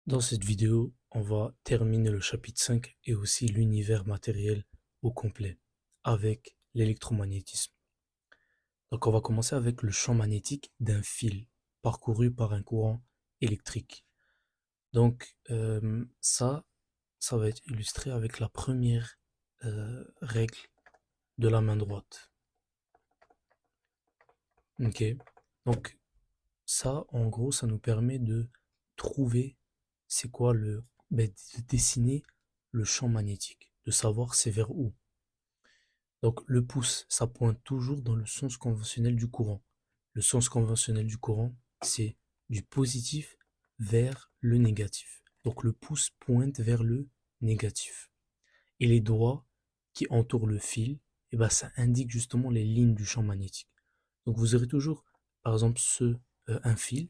Dans cette vidéo, on va terminer le chapitre 5 et aussi l'univers matériel au complet avec l'électromagnétisme. Donc on va commencer avec le champ magnétique d'un fil parcouru par un courant électrique. Donc ça va être illustré avec la première règle de la main droite. Ok. Donc ça, en gros, ça nous permet de trouver c'est quoi de dessiner le champ magnétique, de savoir c'est vers où. Donc le pouce, ça pointe toujours dans le sens conventionnel du courant. Le sens conventionnel du courant, c'est du positif vers le négatif. Donc le pouce pointe vers le négatif. Et les doigts qui entourent le fil, eh ben, ça indique justement les lignes du champ magnétique. Donc vous aurez toujours, par exemple, un fil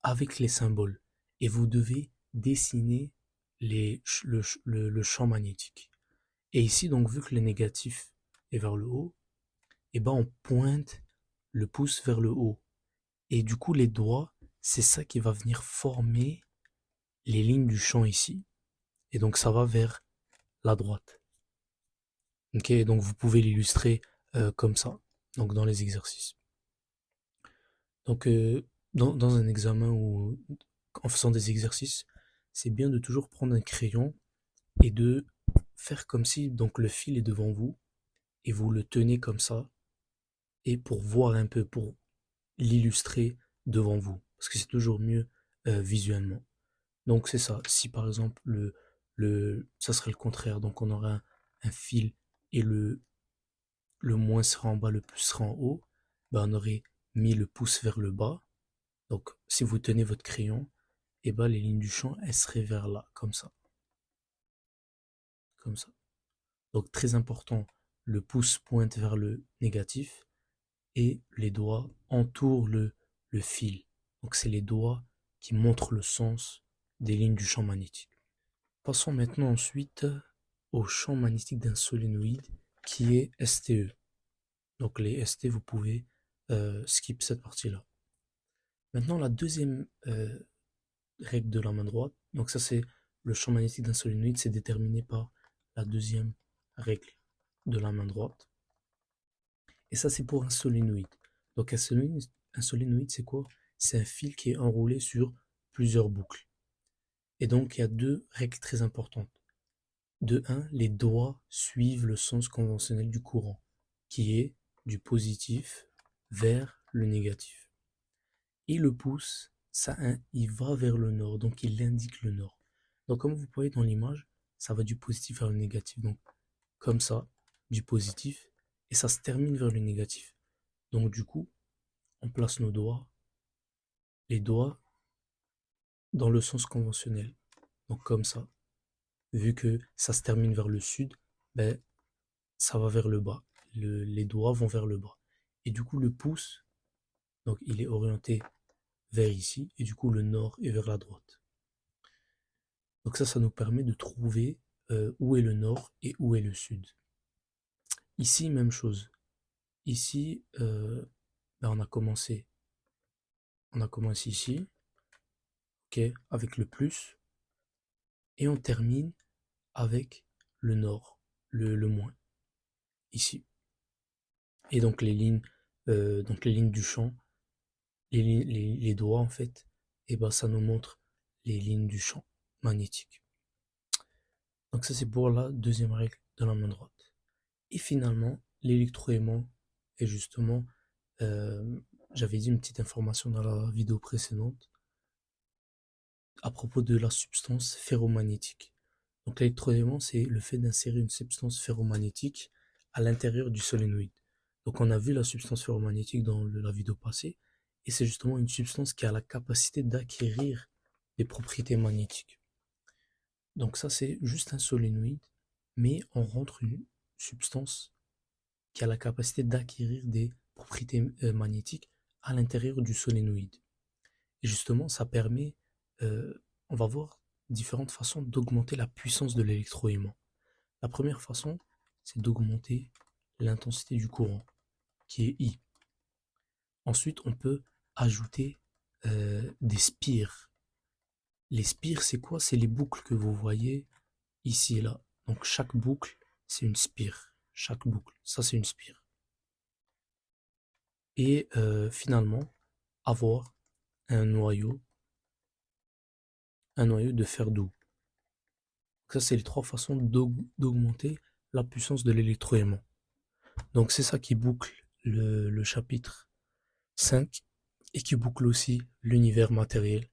avec les symboles. Et vous devez dessiner le champ magnétique. Et ici, donc, vu que le négatif est vers le haut, et ben on pointe le pouce vers le haut. Et du coup, les doigts, c'est ça qui va venir former les lignes du champ ici. Et donc, ça va vers la droite. Ok, donc vous pouvez l'illustrer comme ça, donc dans les exercices. Donc, dans un examen ou en faisant des exercices, c'est bien de toujours prendre un crayon et de faire comme si donc le fil est devant vous et vous le tenez comme ça et pour voir un peu, pour l'illustrer devant vous, parce que c'est toujours mieux visuellement. Donc c'est ça. Si par exemple ça serait le contraire, donc on aurait un fil et le moins sera en bas, le plus sera en haut, ben on aurait mis le pouce vers le bas. Donc si vous tenez votre crayon, et ben les lignes du champ elles seraient vers là, comme ça, comme ça. Donc très important, le pouce pointe vers le négatif et les doigts entourent le fil. Donc c'est les doigts qui montrent le sens des lignes du champ magnétique. Passons maintenant ensuite au champ magnétique d'un solénoïde qui est STE. Donc les ST, vous pouvez skip cette partie-là. Maintenant la deuxième règle de la main droite, donc ça c'est le champ magnétique d'un solénoïde, c'est déterminé par la deuxième règle de la main droite. Et ça, c'est pour un solénoïde. Donc un solénoïde, c'est quoi? C'est un fil qui est enroulé sur plusieurs boucles. Et donc, il y a deux règles très importantes. De un, les doigts suivent le sens conventionnel du courant, qui est du positif vers le négatif. Et le pouce, il va vers le nord, donc il indique le nord. Donc, comme vous voyez dans l'image, ça va du positif vers le négatif. Donc, comme ça, du positif, et ça se termine vers le négatif. Donc du coup, on place les doigts dans le sens conventionnel. Donc comme ça, vu que ça se termine vers le sud, ben, ça va vers le bas. Les doigts vont vers le bas. Et du coup, le pouce, donc il est orienté vers ici, et du coup, le nord est vers la droite. Donc ça nous permet de trouver où est le nord et où est le sud. Ici, même chose. Ici, ben, on a commencé ici, ok, avec le plus, et on termine avec le nord, le moins, ici. Et donc les lignes du champ, les doigts en fait, et ben ça nous montre les lignes du champ magnétique. Donc ça c'est pour la deuxième règle de la main droite. Et finalement, l'électroaimant est justement, euh, j'avais dit une petite information dans la vidéo précédente à propos de la substance ferromagnétique. Donc l'électroaimant, c'est le fait d'insérer une substance ferromagnétique à l'intérieur du solénoïde. Donc on a vu la substance ferromagnétique dans la vidéo passée, et c'est justement une substance qui a la capacité d'acquérir des propriétés magnétiques. Donc ça c'est juste un solénoïde, mais on rentre une substance qui a la capacité d'acquérir des propriétés magnétiques à l'intérieur du solénoïde. Et justement, ça permet, on va voir différentes façons d'augmenter la puissance de l'électroaimant. La première façon, c'est d'augmenter l'intensité du courant, qui est I. Ensuite, on peut ajouter des spires. Les spires, c'est quoi? C'est les boucles que vous voyez ici et là. Donc chaque boucle, c'est une spire. Chaque boucle, ça c'est une spire. Et finalement, avoir un noyau, un noyau de fer doux. Ça, c'est les trois façons d'augmenter la puissance de l'électroaimant. Donc c'est ça qui boucle le chapitre 5 et qui boucle aussi l'univers matériel